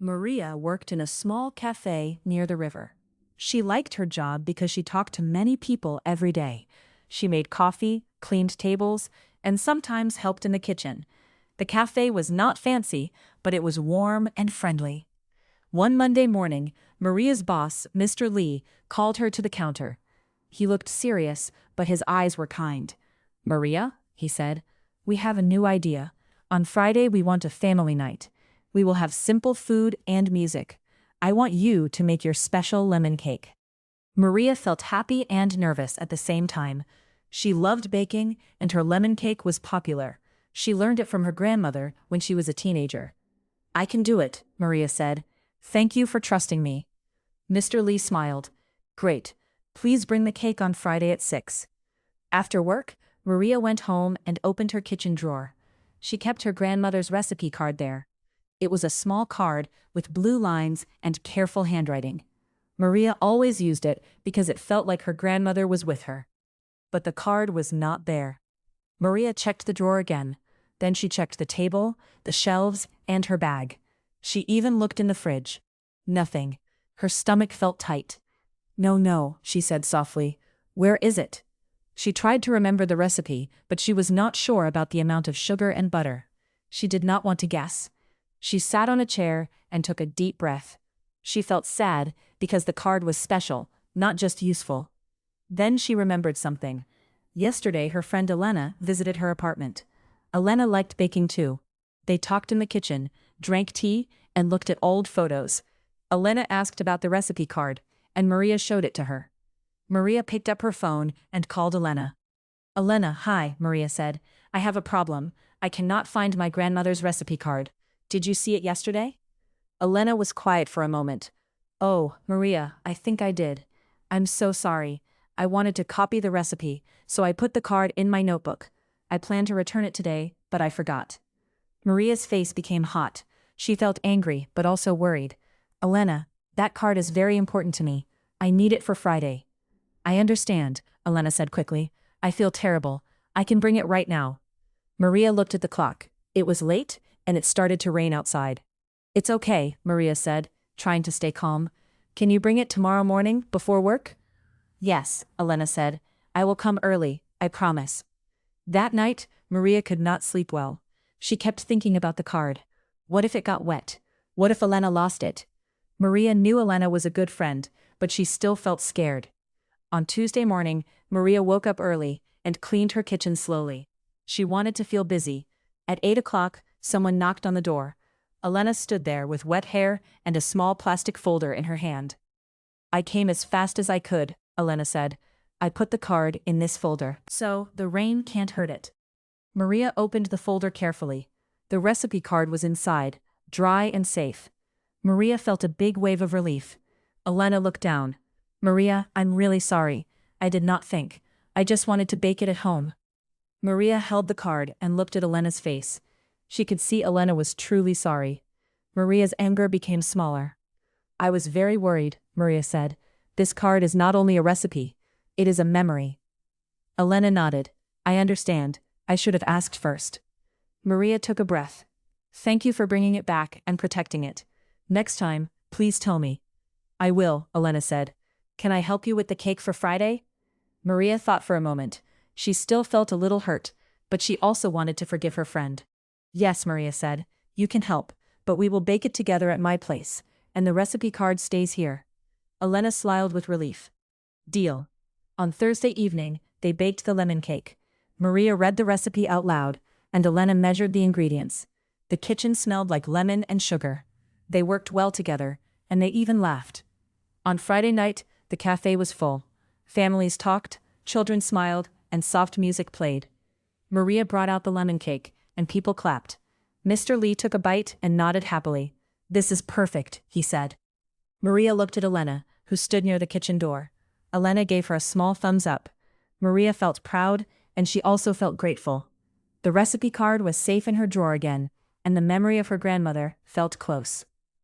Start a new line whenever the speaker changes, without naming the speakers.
Maria worked in a small cafe near the river. She liked her job because she talked to many people every day. She made coffee, cleaned tables, and sometimes helped in the kitchen. The cafe was not fancy, but it was warm and friendly. One Monday morning, Maria's boss, Mr. Lee, called her to the counter. He looked serious, but his eyes were kind. "Maria," he said, "we have a new idea. On Friday we want a family night. We will have simple food and music. I want you to make your special lemon cake." Maria felt happy and nervous at the same time. She loved baking, and her lemon cake was popular. She learned it from her grandmother when she was a teenager. "I can do it," Maria said. "Thank you for trusting me." Mr. Lee smiled. "Great. Please bring the cake on Friday at 6. After work, Maria went home and opened her kitchen drawer. She kept her grandmother's recipe card there. It was a small card with blue lines and careful handwriting. Maria always used it because it felt like her grandmother was with her. But the card was not there. Maria checked the drawer again. Then she checked the table, the shelves, and her bag. She even looked in the fridge. Nothing. Her stomach felt tight. No, she said softly. "Where is it?" She tried to remember the recipe, but she was not sure about the amount of sugar and butter. She did not want to guess. She sat on a chair and took a deep breath. She felt sad because the card was special, not just useful. Then she remembered something. Yesterday her friend Elena visited her apartment. Elena liked baking too. They talked in the kitchen, drank tea, and looked at old photos. Elena asked about the recipe card, and Maria showed it to her. Maria picked up her phone and called Elena. "Elena, hi," Maria said. "I have a problem. I cannot find my grandmother's recipe card. Did you see it yesterday?" Elena was quiet for a moment. "Oh, Maria, I think I did. I'm so sorry. I wanted to copy the recipe, so I put the card in my notebook. I planned to return it today, but I forgot." Maria's face became hot. She felt angry, but also worried. "Elena, that card is very important to me. I need it for Friday." "I understand," Elena said quickly. "I feel terrible. I can bring it right now." Maria looked at the clock. It was late, and it started to rain outside. "It's okay," Maria said, trying to stay calm. "Can you bring it tomorrow morning, before work?" "Yes," Elena said. "I will come early, I promise." That night, Maria could not sleep well. She kept thinking about the card. What if it got wet? What if Elena lost it? Maria knew Elena was a good friend, but she still felt scared. On Tuesday morning, Maria woke up early and cleaned her kitchen slowly. She wanted to feel busy. At 8 o'clock, someone knocked on the door. Elena stood there with wet hair and a small plastic folder in her hand. "I came as fast as I could," Elena said. "I put the card in this folder, so the rain can't hurt it." Maria opened the folder carefully. The recipe card was inside, dry and safe. Maria felt a big wave of relief. Elena looked down. "Maria, I'm really sorry. I did not think. I just wanted to bake it at home." Maria held the card and looked at Elena's face. She could see Elena was truly sorry. Maria's anger became smaller. "I was very worried," Maria said. "This card is not only a recipe, it is a memory." Elena nodded. "I understand. I should have asked first." Maria took a breath. "Thank you for bringing it back and protecting it. Next time, please tell me." "I will," Elena said. "Can I help you with the cake for Friday?" Maria thought for a moment. She still felt a little hurt, but she also wanted to forgive her friend. "Yes," Maria said. "You can help, but we will bake it together at my place, and the recipe card stays here." Elena smiled with relief. "Deal." On Thursday evening, they baked the lemon cake. Maria read the recipe out loud, and Elena measured the ingredients. The kitchen smelled like lemon and sugar. They worked well together, and they even laughed. On Friday night, the cafe was full. Families talked, children smiled, and soft music played. Maria brought out the lemon cake, and people clapped. Mr. Lee took a bite and nodded happily. "This is perfect," he said. Maria looked at Elena, who stood near the kitchen door. Elena gave her a small thumbs up. Maria felt proud, and she also felt grateful. The recipe card was safe in her drawer again, and the memory of her grandmother felt close.